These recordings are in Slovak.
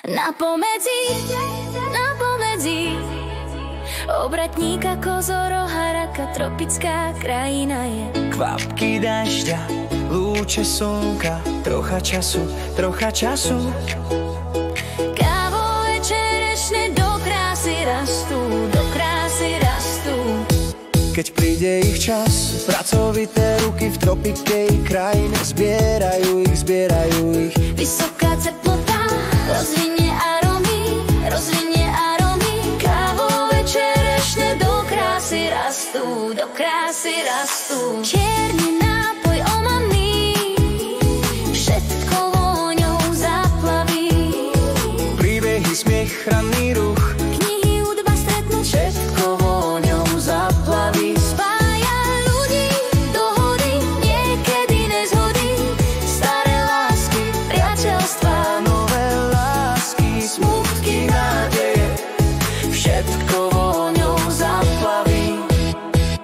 Na pomedzi obratníka, kozoroha, raka, tropická krajina je. Kvapky dažďa, lúče slnka, trocha času. Kávové čerešne do krásy rastú. Keď príde ich čas, pracovité ruky v tropikej krajine zbierajú ich. Vysoká teplota rozvinie arómy. Kávové čerešne do krásy rastú. Čierny nápoj omamný, všetko vôňou zaplaví. Príbehy, smiech, ranný ruch, Knihy, hudba stretnú, všetko vôňou zaplaví. spája ľudí, dohody, niekedy nezhody. Staré lásky, priateľstvá, Nové lásky, smutky, nádeje, všetko vôňou zaplaví.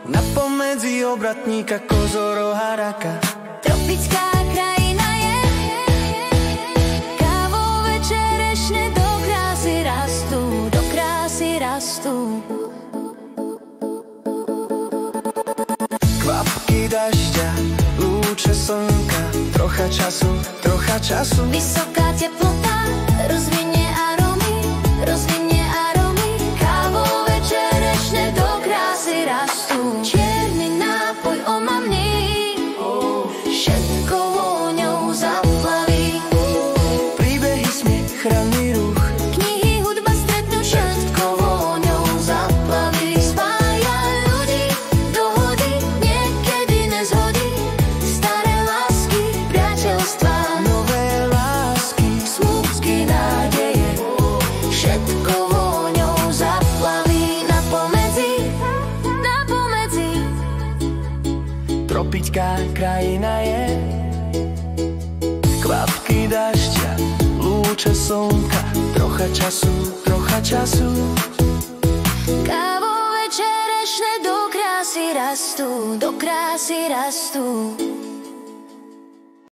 Na pomedzi obratníka, kozoroha, raka, tropická krajina je. Kávové čerešne do krásy rastú. kvapky dažďa, lúče slnka, trocha času. Vysoká teplota rozvinie arómy. Kávové čerešne do krásy rastú. Čierny nápoj omamný, všetko vôňou zaplaví. Príbehy, smiech, ranný ruch, Knihy, hudba stretnú, všetko vôňou zaplaví. Spája ľudí, dohody, niekedy nezhody. Staré lásky, priateľstvá, nové lásky, smutky, nádeje, všetko vôňou zaplaví. Na pomedzi tropická krajina je. Kvapky dažďa, lúče slnka, trocha času. kávové čerešne do krásy rastú.